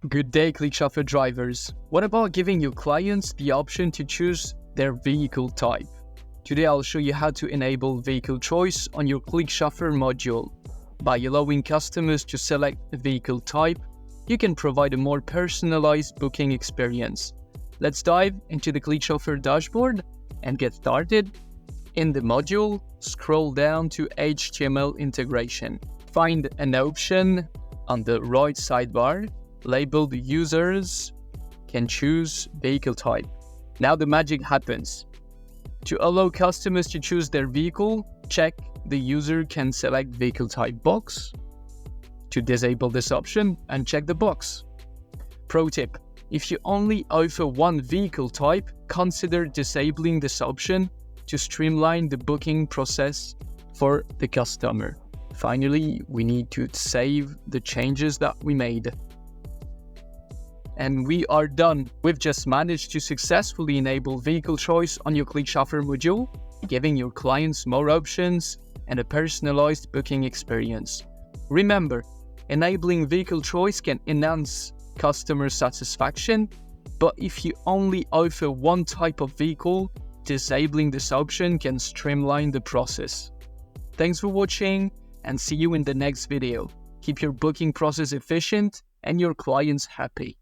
Good day, ClickChauffeur drivers. What about giving your clients the option to choose their vehicle type? Today I'll show you how to enable vehicle choice on your ClickChauffeur module. By allowing customers to select a vehicle type, you can provide a more personalized booking experience. Let's dive into the ClickChauffeur dashboard and get started. In the module, scroll down to HTML integration. Find an option on the right sidebar labeled Users can choose vehicle type. Now the magic happens. To allow customers to choose their vehicle, check the user can select vehicle type box. To disable this option, uncheck the box. Pro tip: if you only offer one vehicle type, consider disabling this option to streamline the booking process for the customer. Finally, we need to save the changes that we made. And we are done. We've just managed to successfully enable vehicle choice on your ClickChauffeur module, giving your clients more options and a personalized booking experience. Remember, enabling vehicle choice can enhance customer satisfaction, but if you only offer one type of vehicle, disabling this option can streamline the process. Thanks for watching and see you in the next video. Keep your booking process efficient and your clients happy.